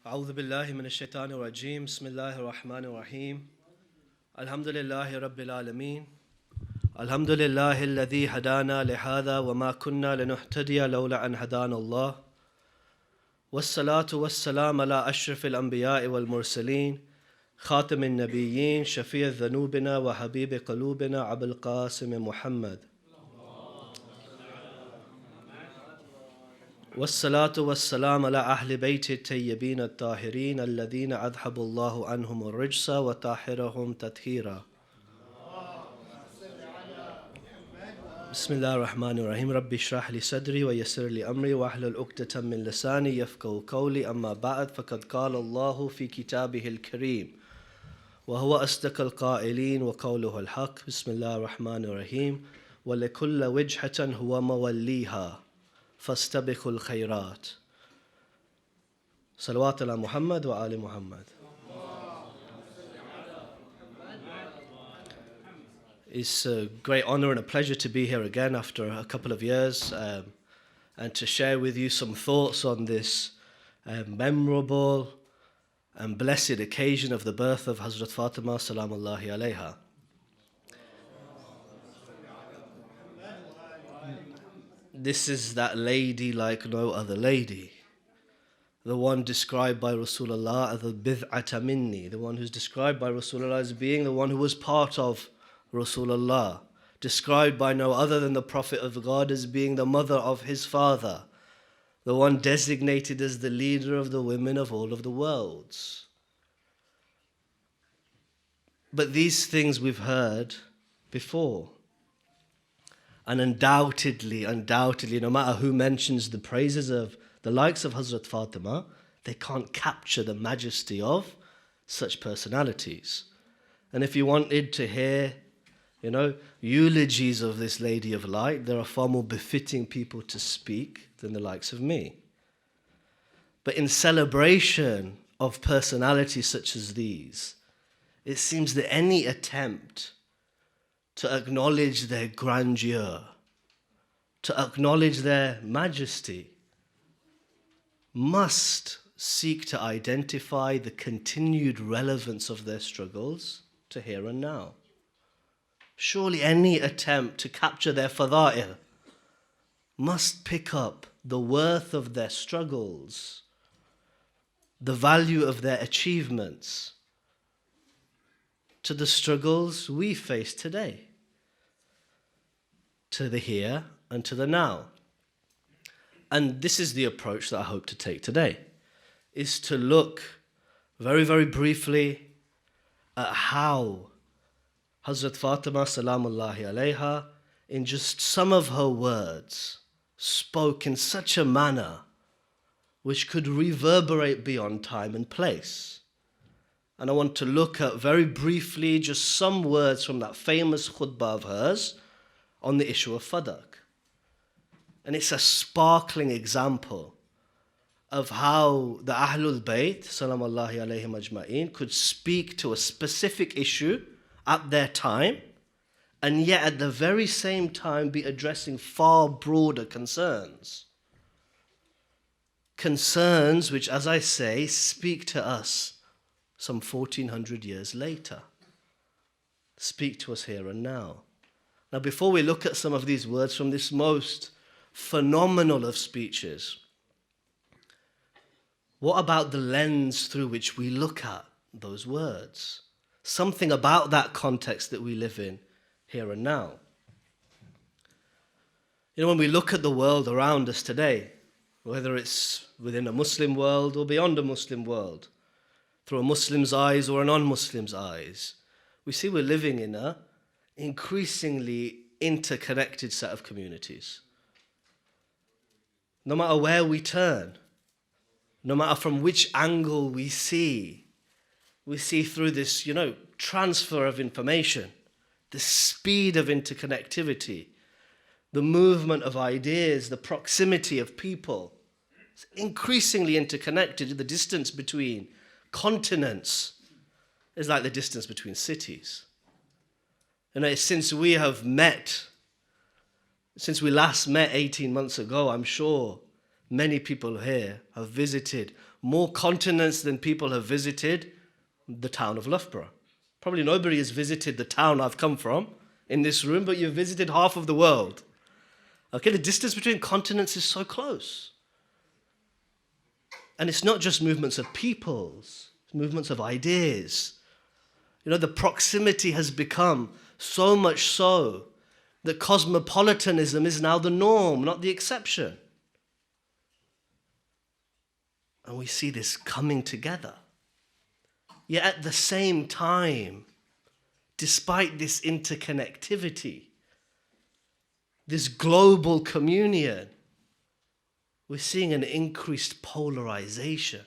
أعوذ بالله من الشيطان الرجيم بسم الله الرحمن الرحيم الحمد لله رب العالمين الحمد لله الذي هدانا لهذا وما كنا لنهتدي لولا أن هدانا الله والصلاة والسلام على أشرف الأنبياء والمرسلين خاتم النبيين شفيع ذنوبنا وحبيب قلوبنا أبو القاسم محمد والصلاة والسلام على أهل بيت الطيبين الطاهرين الذين أذهب الله عنهم الرجس وطهرهم تطهيرا بسم الله الرحمن الرحيم ربي اشرح لي صدري ويسر لي أمري واحلل عقدة من لساني يفقهوا قولي أما بعد فقد قال الله في كتابه الكريم وهو أصدق القائلين وقوله الحق بسم الله الرحمن الرحيم ولكل وجهة هو موليها فاستبقوا الخيرات صلوات على محمد وآل محمد. It's a great honor and a pleasure to be here again after a couple of years and to share with you some thoughts on this memorable and blessed occasion of the birth of Hazrat Fatimah salamullahi alayha. This is that lady like no other lady. The one described by Rasulullah as the bid'ata minni, the one who's described by Rasulullah as being the one who was part of Rasulullah, described by no other than the Prophet of God as being the mother of his father, the one designated as the leader of the women of all of the worlds. But these things we've heard before. And undoubtedly, no matter who mentions the praises of the likes of Hazrat Fatimah, they can't capture the majesty of such personalities. And if you wanted to hear, eulogies of this Lady of Light, there are far more befitting people to speak than the likes of me. But in celebration of personalities such as these, it seems that any attempt to acknowledge their grandeur, to acknowledge their majesty, must seek to identify the continued relevance of their struggles to here and now. Surely any attempt to capture their fada'il must pick up the worth of their struggles, the value of their achievements, to the struggles we face today, to the here and to the now. And this is the approach that I hope to take today, is to look very, very briefly at how Hazrat Fatimah salamullahi alayha, in just some of her words, spoke in such a manner which could reverberate beyond time and place. And I want to look at very briefly just some words from that famous khutbah of hers on the issue of fadak. And it's a sparkling example of how the Ahlul Bayt, salamullahi alayhim ajma'in, could speak to a specific issue at their time, and yet at the very same time be addressing far broader concerns. Concerns which, as I say, speak to us some 1400 years later. Speak to us here and now. Now, before we look at some of these words from this most phenomenal of speeches, what about the lens through which we look at those words? Something about that context that we live in here and now. When we look at the world around us today, whether it's within a Muslim world or beyond a Muslim world, through a Muslim's eyes or a non-Muslim's eyes, we see we're living in an increasingly interconnected set of communities. No matter where we turn, no matter from which angle we see through this, transfer of information, the speed of interconnectivity, the movement of ideas, the proximity of people. It's increasingly interconnected. The distance between continents is like the distance between cities. Since we last met 18 months ago, I'm sure many people here have visited more continents than people have visited the town of Loughborough. Probably nobody has visited the town I've come from in this room, but you've visited half of the world. Okay, the distance between continents is so close. And it's not just movements of peoples, it's movements of ideas. You know, the proximity has become so much so that cosmopolitanism is now the norm, not the exception. And we see this coming together. Yet at the same time, despite this interconnectivity, this global communion, we're seeing an increased polarization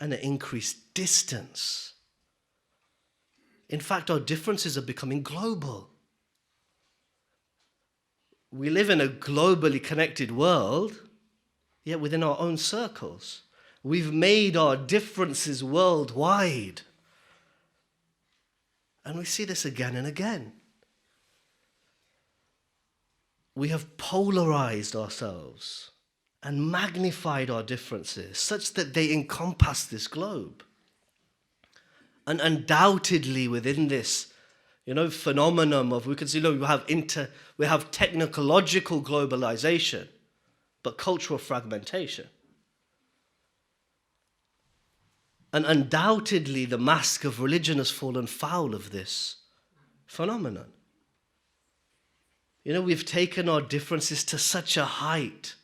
and an increased distance. In fact, our differences are becoming global. We live in a globally connected world, yet within our own circles. We've made our differences worldwide. And we see this again and again. We have polarized ourselves and magnified our differences such that they encompass this globe. And undoubtedly within this, phenomenon of, we can see, look, we have technological globalization, but cultural fragmentation. And undoubtedly the mask of religion has fallen foul of this phenomenon. We've taken our differences to such a height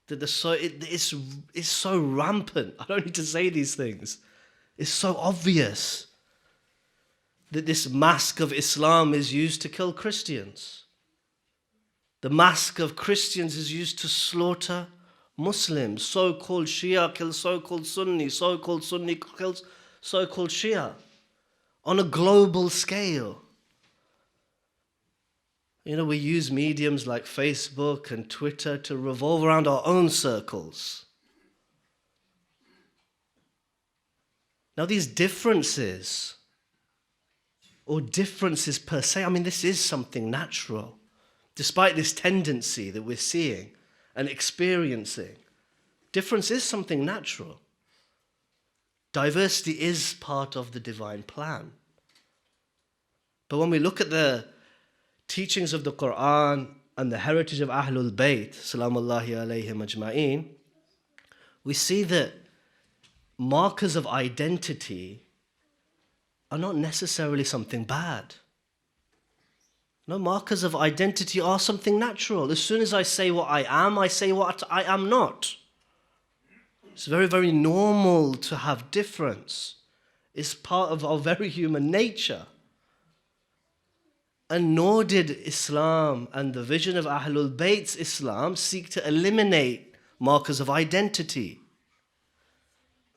that it's so rampant. I don't need to say these things. It's so obvious that this mask of Islam is used to kill Christians. The mask of Christians is used to slaughter Muslims. So-called Shia kills so-called Sunni. So-called Sunni kills so-called Shia. On a global scale. We use mediums like Facebook and Twitter to revolve around our own circles. Now these differences, or differences per se, this is something natural. Despite this tendency that we're seeing and experiencing, difference is something natural. Diversity is part of the divine plan. But when we look at the teachings of the Quran and the heritage of Ahlul Bayt, salamullahi alayhim ajma'een, we see that markers of identity are not necessarily something bad. No, markers of identity are something natural. As soon as I say what I am, I say what I am not. It's very, very normal to have difference. It's part of our very human nature. And nor did Islam and the vision of Ahlul Bayt's Islam seek to eliminate markers of identity.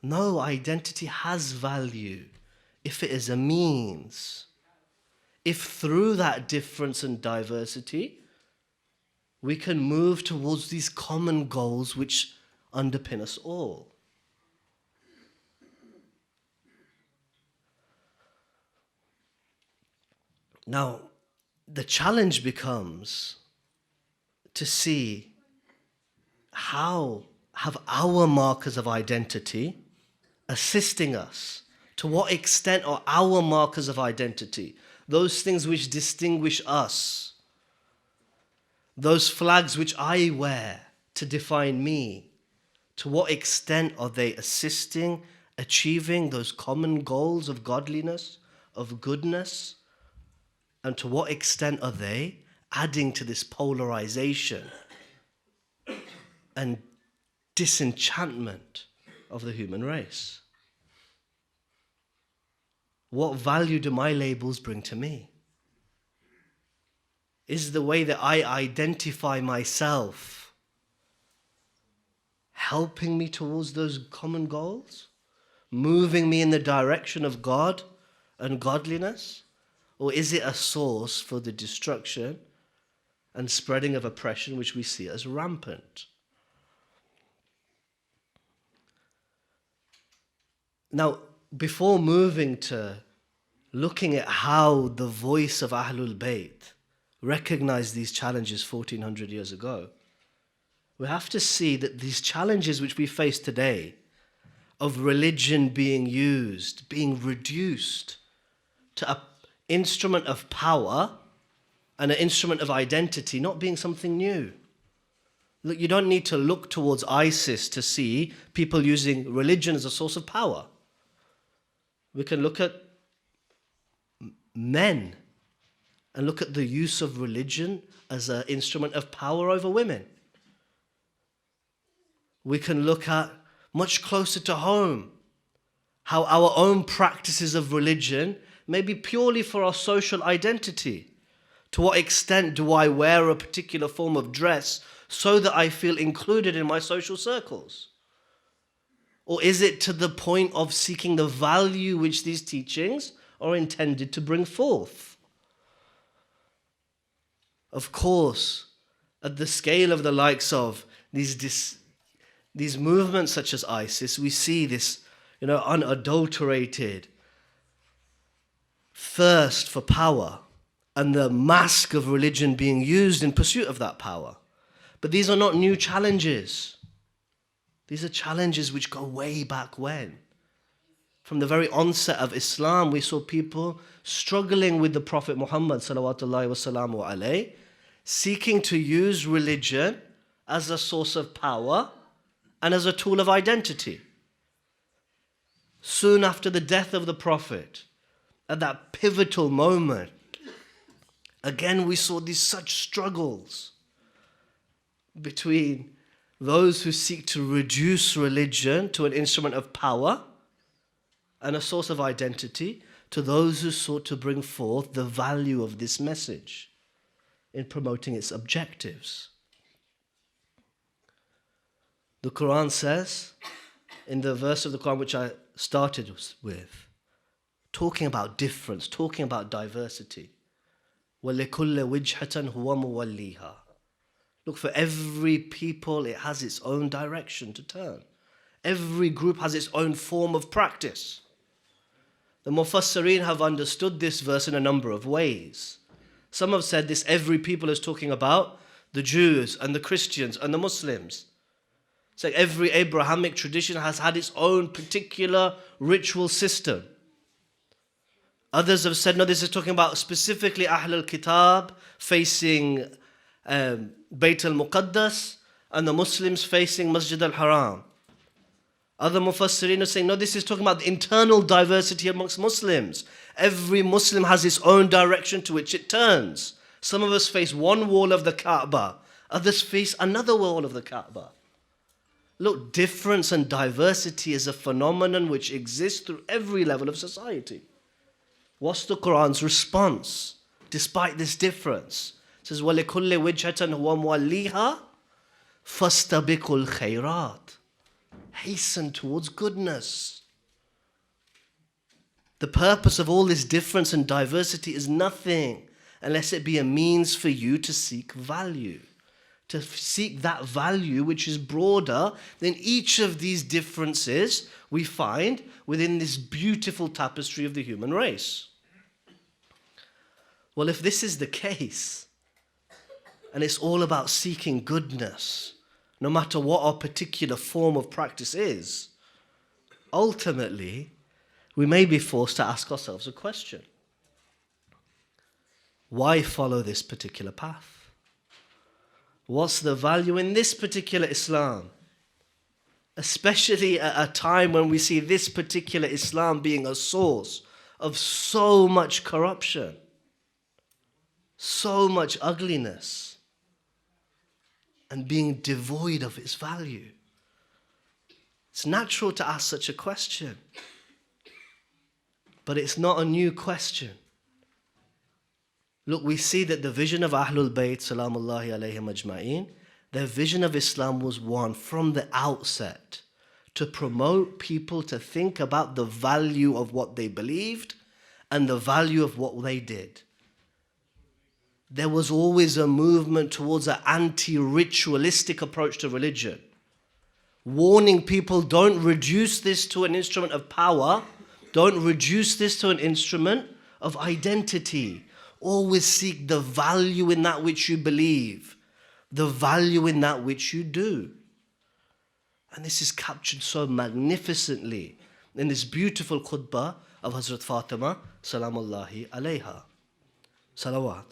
No, identity has value if it is a means. If through that difference and diversity, we can move towards these common goals which underpin us all. Now, the challenge becomes to see how have our markers of identity assisting us. To what extent are our markers of identity, those things which distinguish us, those flags which I wear to define me, to what extent are they assisting, achieving those common goals of godliness, of goodness? And to what extent are they adding to this polarization and disenchantment of the human race? What value do my labels bring to me? Is the way that I identify myself helping me towards those common goals? Moving me in the direction of God and godliness? Or is it a source for the destruction and spreading of oppression which we see as rampant? Now, before moving to looking at how the voice of Ahlul Bayt recognized these challenges 1400 years ago, We have to see that these challenges which we face today of religion being used, being reduced to an instrument of power and an instrument of identity, not being something new. Look, you don't need to look towards ISIS to see people using religion as a source of power. We can look at men and look at the use of religion as an instrument of power over women. We can look at, much closer to home, how our own practices of religion may be purely for our social identity. To what extent do I wear a particular form of dress so that I feel included in my social circles? Or is it to the point of seeking the value which these teachings are intended to bring forth? Of course, at the scale of the likes of these movements such as ISIS, we see this, unadulterated thirst for power and the mask of religion being used in pursuit of that power. But these are not new challenges. These are challenges which go way back when. From the very onset of Islam, we saw people struggling with the Prophet Muhammad salawatullahi wasalamu alayhi, seeking to use religion as a source of power and as a tool of identity. Soon after the death of the Prophet, at that pivotal moment, again we saw these such struggles between those who seek to reduce religion to an instrument of power and a source of identity, to those who sought to bring forth the value of this message in promoting its objectives. The Quran says, in the verse of the Quran which I started with, talking about difference, talking about diversity, وَلِكُلِّ وِجْهَةً هُوَ مُوَلِّيهَا. Look, for every people, it has its own direction to turn. Every group has its own form of practice. The Mufassirin have understood this verse in a number of ways. Some have said this every people is talking about the Jews and the Christians and the Muslims. It's like every Abrahamic tradition has had its own particular ritual system. Others have said, no, this is talking about specifically Ahl al-Kitab facing Bayt al-Muqaddas and the Muslims facing Masjid al-Haram. Other Mufassirin are saying, no, this is talking about the internal diversity amongst Muslims. Every Muslim has its own direction to which it turns. Some of us face one wall of the Kaaba, others face another wall of the Kaaba. Look, difference and diversity is a phenomenon which exists through every level of society. What's the Quran's response despite this difference? It says, وَلِكُلِّ وِجْهَةً هُوَ مُوَلِّيهَا فَاسْتَبِقُوا الْخَيْرَاتِ. Hasten towards goodness. The purpose of all this difference and diversity is nothing unless it be a means for you to seek value. To seek that value which is broader than each of these differences we find within this beautiful tapestry of the human race. Well, if this is the case, and it's all about seeking goodness, no matter what our particular form of practice is, ultimately, we may be forced to ask ourselves a question. Why follow this particular path? What's the value in this particular Islam? Especially at a time when we see this particular Islam being a source of so much corruption, so much ugliness, and being devoid of its value. It's natural to ask such a question, but it's not a new question. Look, we see that the vision of Ahlul Bayt, salamullahi alayhim ajma'in, their vision of Islam was one from the outset to promote people to think about the value of what they believed and the value of what they did. There was always a movement towards an anti-ritualistic approach to religion, warning people, don't reduce this to an instrument of power, don't reduce this to an instrument of identity. Always seek the value in that which you believe. the value in that which you do. And this is captured so magnificently in this beautiful khutbah of Hazrat Fatimah, salamullahi alayha. Salawat.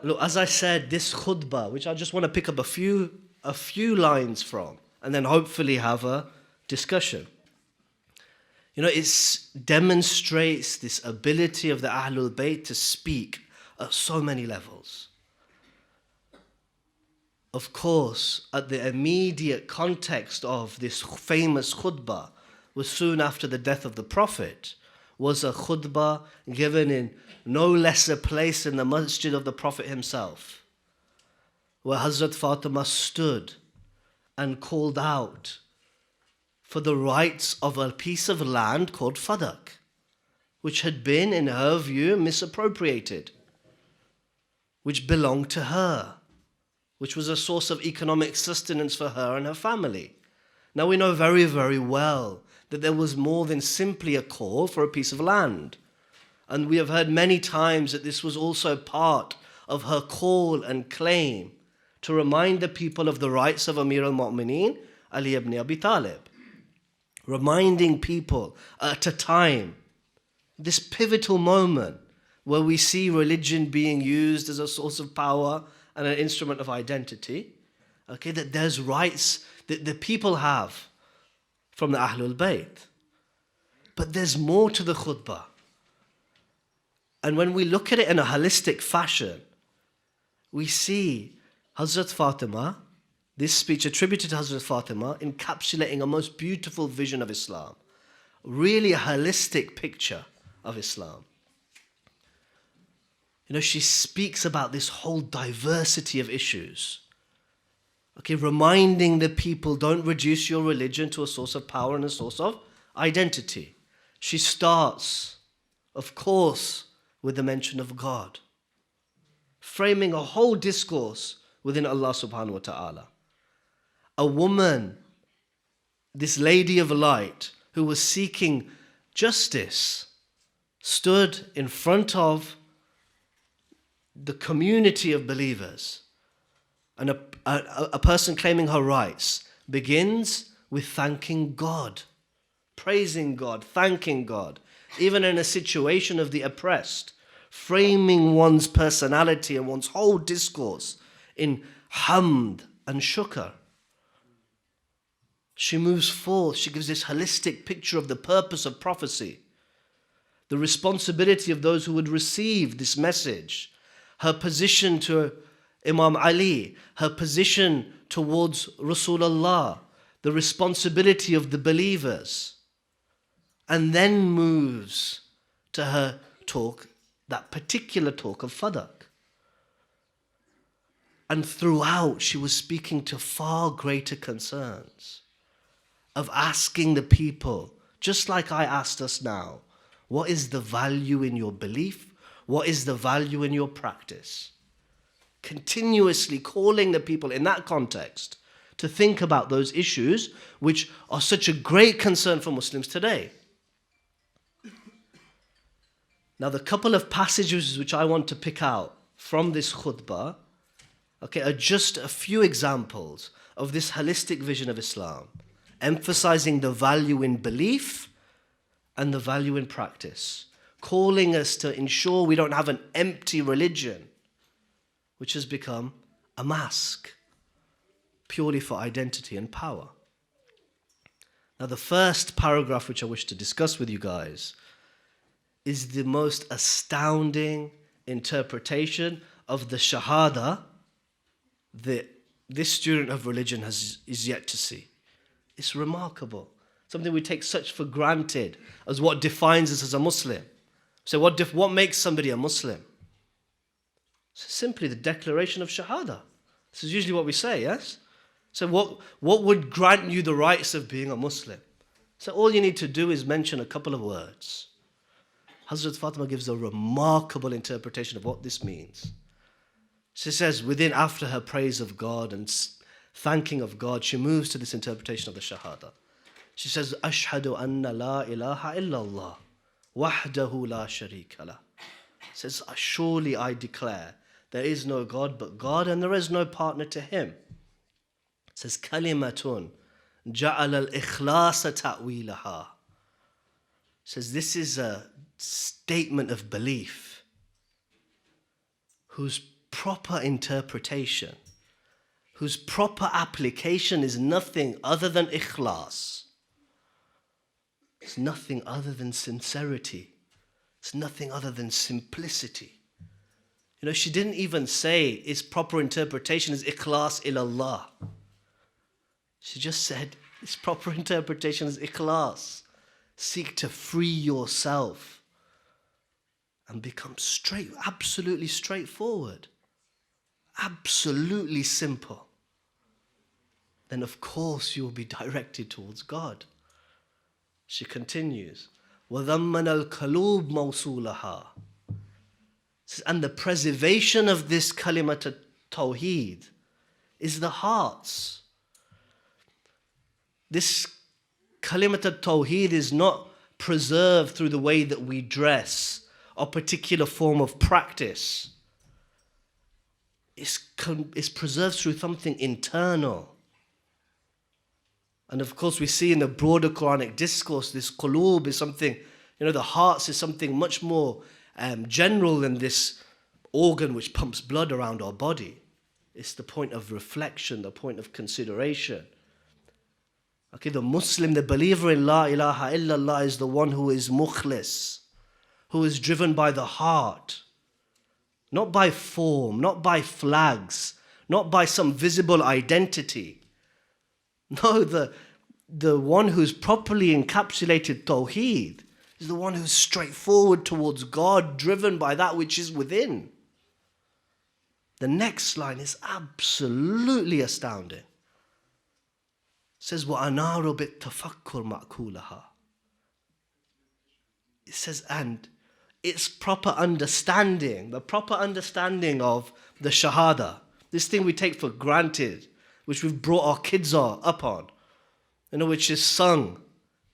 Look, as I said, this khutbah, which I just want to pick up a few lines from, and then hopefully have a discussion. It demonstrates this ability of the Ahlul Bayt to speak at so many levels. Of course, at the immediate context of this famous khutbah was soon after the death of the Prophet, was a khutbah given in no lesser place in the masjid of the Prophet himself, where Hazrat Fatimah stood and called out for the rights of a piece of land called Fadak, which had been, in her view, misappropriated, which belonged to her, which was a source of economic sustenance for her and her family. Now we know very, very well that there was more than simply a call for a piece of land. And we have heard many times that this was also part of her call and claim to remind the people of the rights of Amir al-Mu'mineen, Ali ibn Abi Talib. Reminding people at a time, this pivotal moment where we see religion being used as a source of power and an instrument of identity, that there's rights that the people have from the Ahlul Bayt. But there's more to the khutbah. And when we look at it in a holistic fashion, we see Hazrat Fatimah, this speech attributed to Hazrat Fatimah, encapsulating a most beautiful vision of Islam. Really a holistic picture of Islam. She speaks about this whole diversity of issues. Reminding the people, don't reduce your religion to a source of power and a source of identity. She starts, of course, with the mention of God, framing a whole discourse within Allah subhanahu wa ta'ala. A woman, this lady of light, who was seeking justice, stood in front of the community of believers. And a person claiming her rights begins with thanking God, praising God, thanking God, even in a situation of the oppressed, framing one's personality and one's whole discourse in hamd and shukr. She moves forth, she gives this holistic picture of the purpose of prophecy, the responsibility of those who would receive this message, her position to Imam Ali, her position towards Rasulullah, the responsibility of the believers, and then moves to her talk, that particular talk of Fadak. And throughout, she was speaking to far greater concerns of asking the people, just like I asked us now, what is the value in your belief? What is the value in your practice? Continuously calling the people in that context to think about those issues which are such a great concern for Muslims today. Now, the couple of passages which I want to pick out from this khutbah, are just a few examples of this holistic vision of Islam, emphasizing the value in belief and the value in practice, calling us to ensure we don't have an empty religion, which has become a mask, purely for identity and power. Now, the first paragraph which I wish to discuss with you guys is the most astounding interpretation of the Shahada that this student of religion is yet to see. It's remarkable. Something we take such for granted as what defines us as a Muslim. So what makes somebody a Muslim? It's simply the declaration of Shahada. This is usually what we say, yes? So what would grant you the rights of being a Muslim? So all you need to do is mention a couple of words. Hazrat Fatimah gives a remarkable interpretation of what this means. She says, after her praise of God and thanking of God, she moves to this interpretation of the Shahada. She says, Ashhadu anna la ilaha illallah, wahdahu la sharika lah. Says, surely I declare There is no God but God, and there is no partner to Him. It says, Kalimatun ja'al al-ikhlasa ta'wilaha. It says this is a statement of belief whose proper interpretation, whose proper application is nothing other than ikhlas. It's nothing other than sincerity. It's nothing other than simplicity. You know, she didn't even say its proper interpretation is ikhlas ilallah. She just said its proper interpretation is ikhlas. Seek to free yourself and become absolutely straightforward, absolutely simple. Then of course you will be directed towards God. She continues, وَذَمَّنَ الْقَلُوبِ مَوْصُولَهَا. And the preservation of this kalimat tawheed is the hearts. This kalimat tawheed is not preserved through the way that we dress or particular form of practice. It's preserved through something internal. And of course we see in the broader Quranic discourse, this qulub is something, the hearts is something much more general than this organ which pumps blood around our body. It's the point of reflection, the point of consideration. Okay, the Muslim, the believer in La ilaha illallah is the one who is mukhlis, who is driven by the heart, not by form, not by flags, not by some visible identity. No, the one who's properly encapsulated tawheed is the one who's straightforward towards God, driven by that which is within. The next line is absolutely astounding. It says, وَأَنَارُ بِالتَّفَكُّرْ مَأْكُولَهَا. It says, and its proper understanding, the proper understanding of the shahada, this thing we take for granted, which we've brought our kids up on, which is sung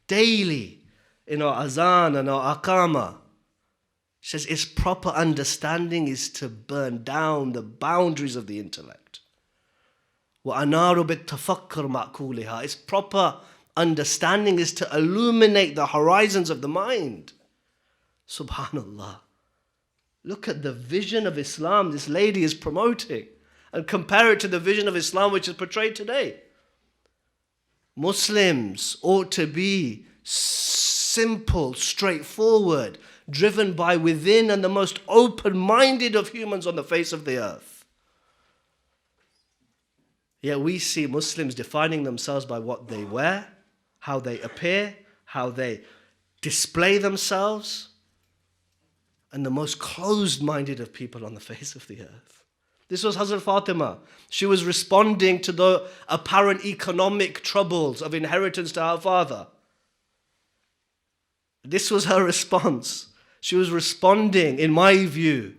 daily in our azan and our aqama. It says its proper understanding is to burn down the boundaries of the intellect. وَأَنَارُ بِالتَّفَكُّرْ مَأْكُولِهَا. Its proper understanding is to illuminate the horizons of the mind. Subhanallah. Look at the vision of Islam this lady is promoting and compare it to the vision of Islam which is portrayed today. Muslims ought to be simple, straightforward, driven by within, and the most open-minded of humans on the face of the earth. Yet we see Muslims defining themselves by what they wear, how they appear, how they display themselves, and the most closed-minded of people on the face of the earth. This was Hazrat Fatimah. She was responding to the apparent economic troubles of inheritance to her father. This was her response. She was responding, in my view,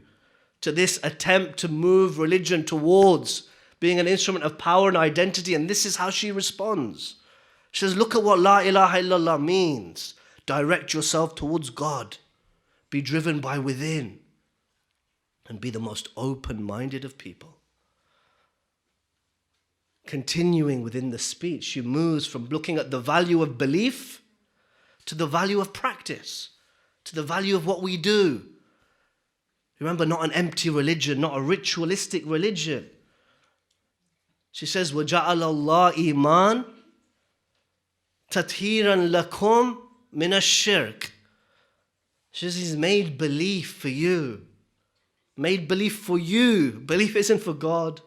to this attempt to move religion towards being an instrument of power and identity, and this is how she responds. She says, look at what La ilaha illallah means. Direct yourself towards God. Be driven by within. And be the most open-minded of people. Continuing within the speech, she moves from looking at the value of belief to the value of practice, to the value of what we do. Remember, not an empty religion, not a ritualistic religion. She says, وَجَعَلَ اللَّهِ إِيمَانٍ تَطْهِيرًا لَكُمْ مِنَ الشِّرْكِ. She says, He's made belief for you. Made belief for you. Belief isn't for God.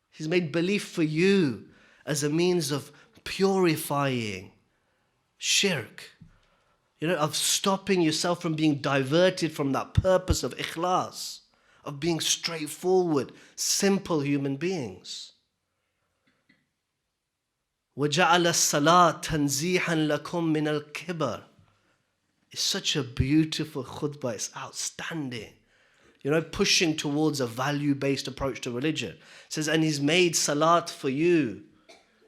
He's made belief for you as a means of purifying shirk. Of stopping yourself from being diverted from that purpose of ikhlas, of being straightforward, simple human beings. وَجَعَلَ الصَّلَاةَ تَنْزِيحًا لَكُمْ مِنَ الْكِبَرِ. It's such a beautiful khutbah. It's outstanding. Pushing towards a value-based approach to religion. It says, and He's made salat for you,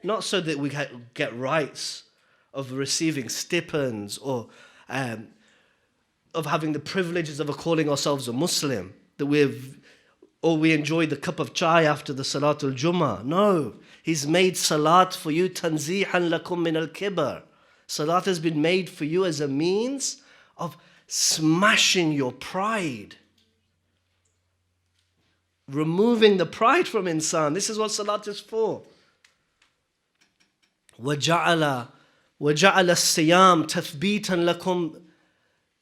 not so that we get rights of receiving stipends or of having the privileges of calling ourselves a Muslim, that we've or we enjoy the cup of chai after the Salatul Jummah. No, He's made Salat for you, tanzihan lakum min al-kibar. Salat has been made for you as a means of smashing your pride. Removing the pride from insan. This is what Salat is for. وَجَعَلَ السِّيَامِ تَثْبِيتًا لَكُمْ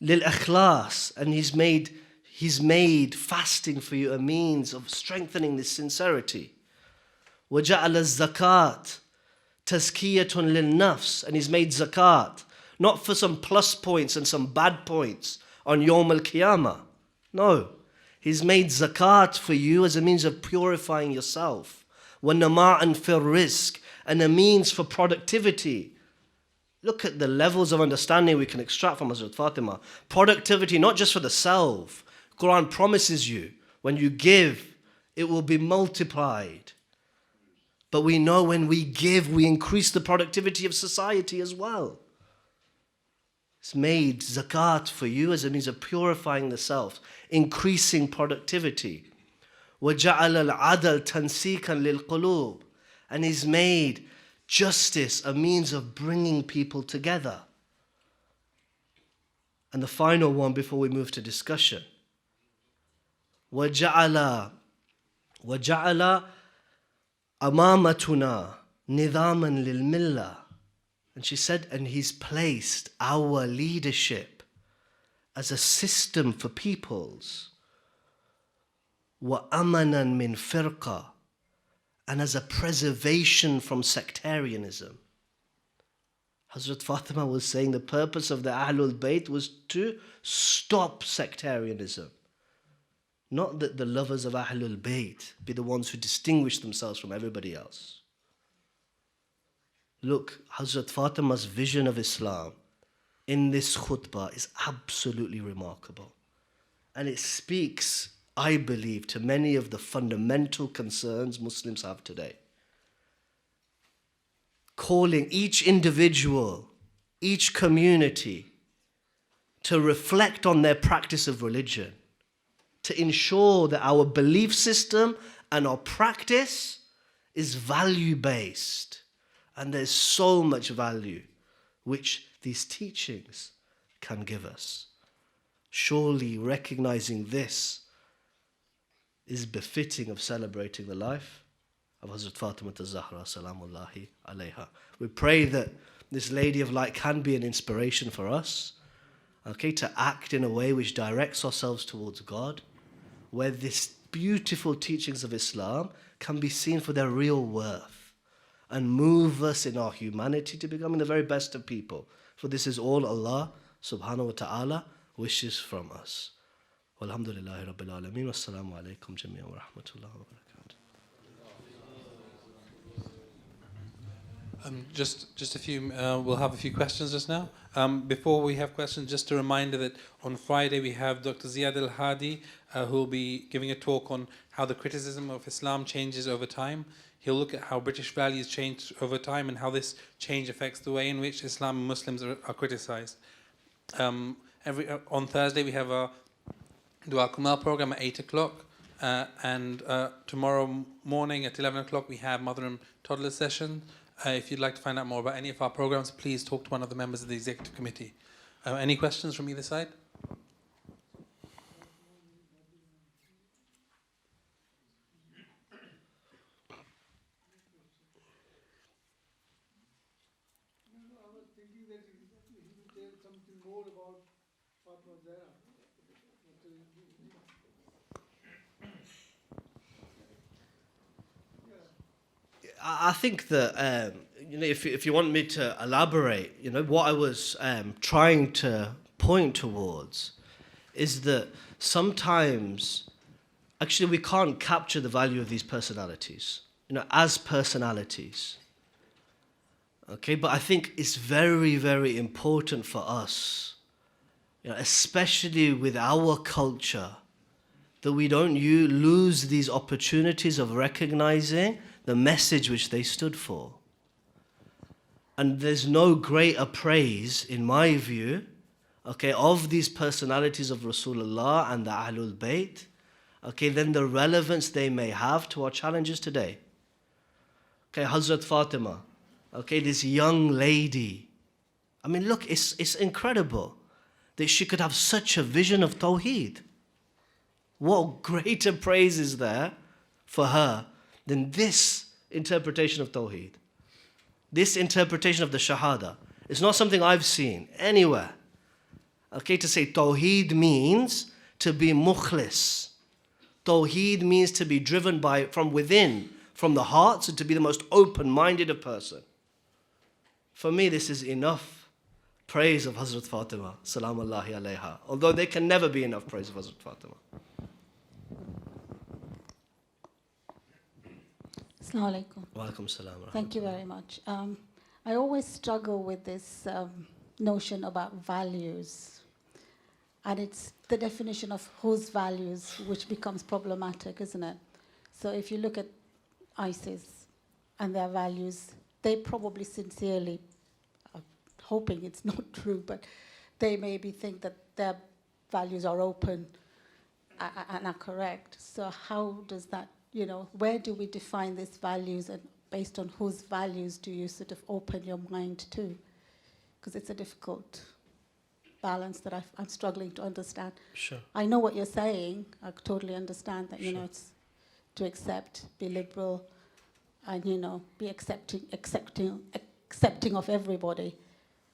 لِلْإِخْلَاصِ. And He's made fasting for you a means of strengthening this sincerity. وَجَعَلَ الزَّكَاةِ تَزْكِيَةٌ لِلنَّفْسِ. And He's made zakat, not for some plus points and some bad points on Yawm al-Qiyamah. No. He's made zakat for you as a means of purifying yourself. وَنَمَاءً فِي الرِّزْقِ. And a means for productivity. Look at the levels of understanding we can extract from Hazrat Fatimah. Productivity, not just for the self. Quran promises you, when you give, it will be multiplied. But we know when we give, we increase the productivity of society as well. It's made zakat for you as a means of purifying the self, increasing productivity. وَجَعَلَ الْعَدَلْ تَنْسِيكًا لِلْقُلُوبِ. And He's made justice a means of bringing people together. And the final one before we move to discussion. وَجَعَلَ أَمَامَتُنَا نِظَامًا لِلْمِلَّةِ. And she said, and He's placed our leadership as a system for peoples. وَأَمَنًا مِنْ فِرْقَةٍ. And as a preservation from sectarianism. Hazrat Fatima was saying the purpose of the Ahlul Bayt was to stop sectarianism. Not that the lovers of Ahlul Bayt be the ones who distinguish themselves from everybody else. Look, Hazrat Fatima's vision of Islam in this khutbah is absolutely remarkable. And it speaks, I believe, to many of the fundamental concerns Muslims have today. Calling each individual, each community to reflect on their practice of religion, to ensure that our belief system and our practice is value-based. And there's so much value which these teachings can give us. Surely recognizing this is befitting of celebrating the life of Hazrat Fatimah al-Zahra salamullahi alayha. We pray that this Lady of Light can be an inspiration for us, okay, to act in a way which directs ourselves towards God, where these beautiful teachings of Islam can be seen for their real worth and move us in our humanity to becoming the very best of people. For this is all Allah subhanahu wa ta'ala wishes from us. Walhamdulillahi Rabbil Alameen. Wassalamu alaikum jami'an wa rahmatullahi wa barakatuh. Just a few, we'll have a few questions just now. Before we have questions, just a reminder that on Friday we have Dr. Ziyad Al-Hadi who will be giving a talk on how the criticism of Islam changes over time. He'll look at how British values change over time and how this change affects the way in which Islam and Muslims are criticized. On Thursday we have our Dua Kumal program at 8 o'clock. And tomorrow morning at 11 o'clock we have Mother and Toddler session. If you'd like to find out more about any of our programs, please talk to one of the members of the Executive Committee. Any questions from either side? I think that if you want me to elaborate, what I was trying to point towards is that sometimes actually we can't capture the value of these personalities, as personalities. Okay, but I think it's very, very important for us, especially with our culture, that we don't lose these opportunities of recognizing the message which they stood for. And there's no greater praise, in my view, of these personalities of Rasulullah and the Ahlul Bayt, okay, then the relevance they may have to our challenges today. Okay, Hazrat Fatimah, okay, this young lady. I mean, look, it's incredible that she could have such a vision of Tawheed. What greater praise is there for her than this interpretation of Tawheed? This interpretation of the Shahada. It's not something I've seen anywhere. Okay, to say Tawheed means to be mukhlis. Tawheed means to be driven from within, from the heart, so to be the most open-minded a person. For me, this is enough praise of Hazrat Fatimah, salamullahi alayha. Although there can never be enough praise of Hazrat Fatimah. Assalamu alaikum. Wa alaikum salam. Thank you very much. I always struggle with this notion about values. And it's the definition of whose values which becomes problematic, isn't it? So if you look at ISIS and their values, they probably sincerely, hoping it's not true, but they maybe think that their values are open and are correct. So how does that, where do we define these values, and based on whose values do you sort of open your mind to? Because it's a difficult balance that I'm struggling to understand. Sure. I know what you're saying. I totally understand that, Sure. It's to accept, be liberal, and, be accepting of everybody.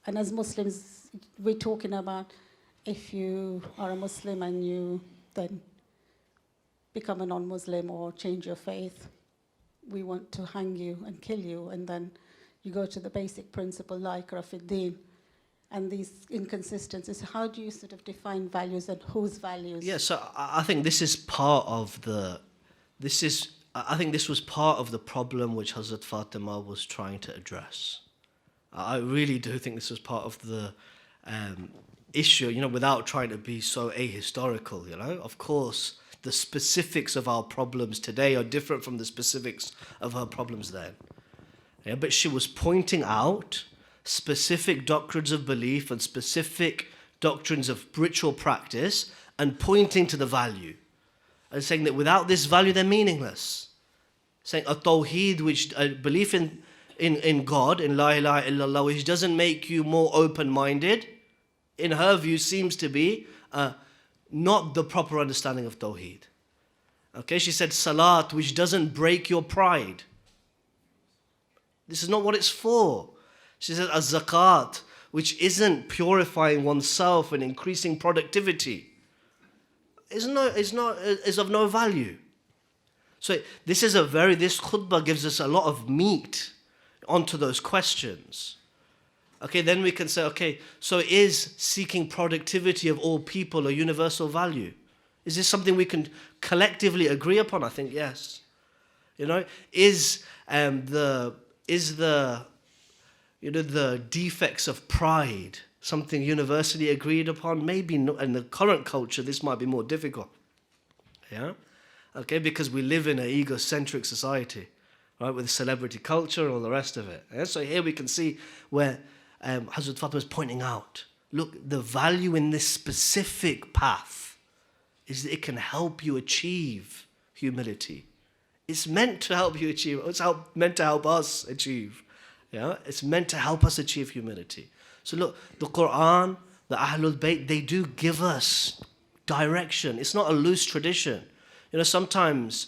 And as Muslims, we're talking about if you are a Muslim and you then become a non-Muslim or change your faith, we want to hang you and kill you. And then you go to the basic principle, la ikraha fid din. And these inconsistencies, how do you sort of define values and whose values? Yeah, so I think this is part of I think this was part of the problem which Hazrat Fatimah was trying to address. I really do think this was part of the issue, without trying to be so ahistorical, Of course, the specifics of our problems today are different from the specifics of her problems then. Yeah, but she was pointing out specific doctrines of belief and specific doctrines of ritual practice and pointing to the value and saying that without this value they're meaningless. Saying a tawheed, which a belief in God, in la ilaha illallah, which doesn't make you more open-minded, in her view seems to be not the proper understanding of tawheed. Okay, she said salat, which doesn't break your pride. This is not what it's for. She said az-zakat, which isn't purifying oneself and increasing productivity, is of no value. So this khutbah gives us a lot of meat onto those questions. Okay, then we can say, okay, so is seeking productivity of all people a universal value? Is this something we can collectively agree upon? I think yes. Is the defects of pride something universally agreed upon? Maybe not. In the current culture, this might be more difficult. Yeah? Okay, because we live in an egocentric society, right, with celebrity culture and all the rest of it. Yeah? So here we can see where Hazrat Fatimah is pointing out, look, the value in this specific path is that it can help you achieve humility. It's meant to help you achieve, meant to help us achieve. Yeah? It's meant to help us achieve humility. So look, the Quran, the Ahlul Bayt, they do give us direction. It's not a loose tradition. Sometimes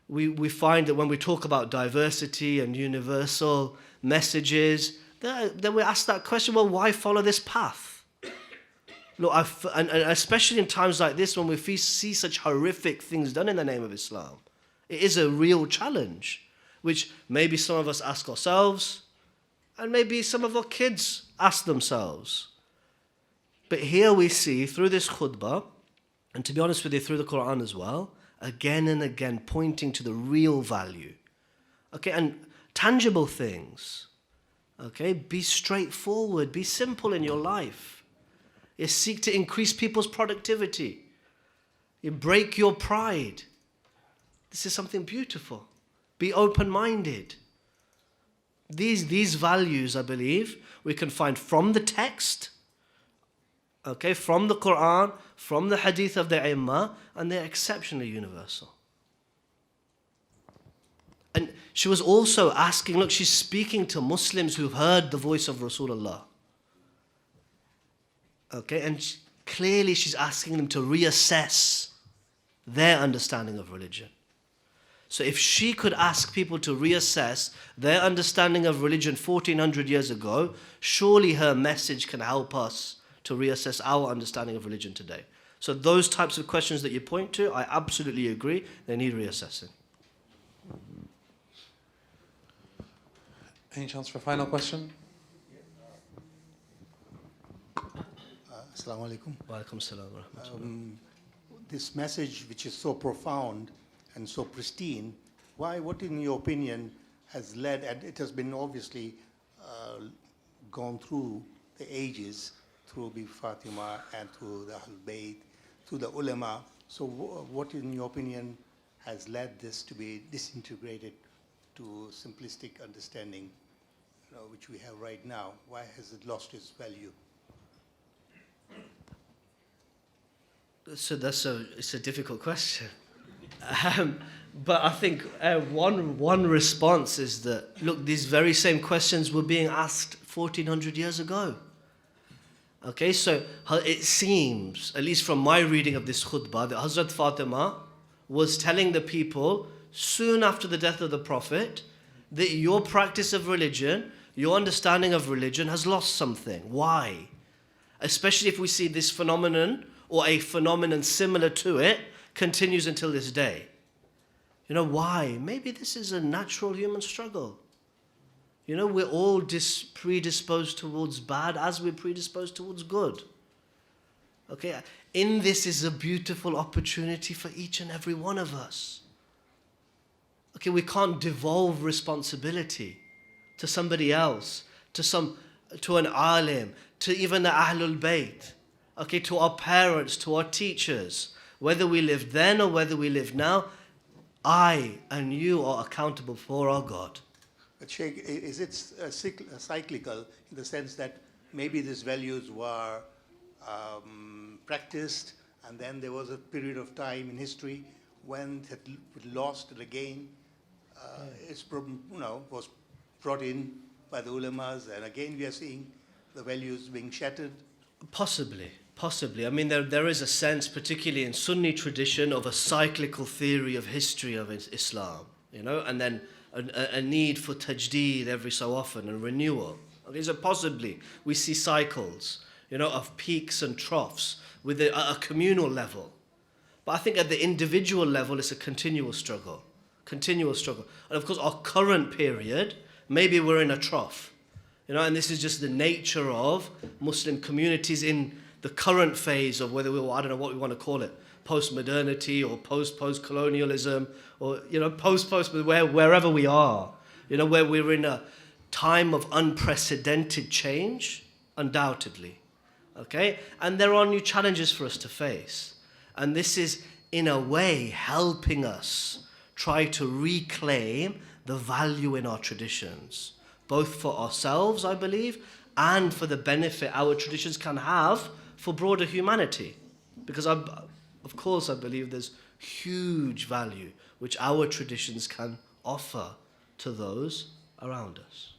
we find that when we talk about diversity and universal messages, then we ask that question, well, why follow this path? Look, and especially in times like this when we see such horrific things done in the name of Islam, it is a real challenge, which maybe some of us ask ourselves, and maybe some of our kids ask themselves. But here we see, through this khutbah, and to be honest with you, through the Quran as well, again and again pointing to the real value. Okay, and tangible things. Okay, be straightforward, be simple in your life. You seek to increase people's productivity. You break your pride. This is something beautiful. Be open-minded. These values, I believe, we can find from the text, okay, from the Quran, from the hadith of the Aimma, and they're exceptionally universal. And she was also asking, look, she's speaking to Muslims who've heard the voice of Rasulullah. Okay, and clearly she's asking them to reassess their understanding of religion. So if she could ask people to reassess their understanding of religion 1400 years ago, surely her message can help us to reassess our understanding of religion today. So those types of questions that you point to, I absolutely agree, they need reassessing. Any chance for a final question? Assalamu alaikum. Wa alaikum salam wa rahmatullah. This message, which is so profound and so pristine, what in your opinion has led, and it has been obviously gone through the ages, through Lady Fatimah and through the Ahlul Bayt, through the ulama. So what in your opinion has led this to be disintegrated to simplistic understanding, which we have right now? Why has it lost its value? So it's a difficult question. But I think one response is that, look, these very same questions were being asked 1400 years ago. Okay, so it seems, at least from my reading of this khutbah, that Hazrat Fatimah was telling the people soon after the death of the Prophet that your practice of religion, your understanding of religion has lost something. Why? Especially if we see this phenomenon or a phenomenon similar to it continues until this day. You know, why? Maybe this is a natural human struggle. You know, we're all predisposed towards bad as we're predisposed towards good. Okay, in this is a beautiful opportunity for each and every one of us. Okay, we can't devolve responsibility to somebody else, to an alim, to even the Ahlul Bayt, okay, to our parents, to our teachers. Whether we lived then or whether we live now, I and you are accountable for our God. But Sheikh, is it cyclical in the sense that maybe these values were practiced, and then there was a period of time in history when it lost it again? Was brought in by the ulamas, and again we are seeing the values being shattered. Possibly. I mean, there is a sense, particularly in Sunni tradition, of a cyclical theory of history of Islam, and then a need for tajdeed every so often and renewal. Okay, so possibly we see cycles, of peaks and troughs with a communal level. But I think at the individual level, it's a continual struggle. And of course, our current period, maybe we're in a trough, and this is just the nature of Muslim communities in the current phase of whether I don't know what we want to call it, post-modernity or post-colonialism, or wherever we are, where we're in a time of unprecedented change, undoubtedly, okay? And there are new challenges for us to face. And this is, in a way, helping us try to reclaim the value in our traditions, both for ourselves, I believe, and for the benefit our traditions can have for broader humanity. Because of course I believe there's huge value which our traditions can offer to those around us.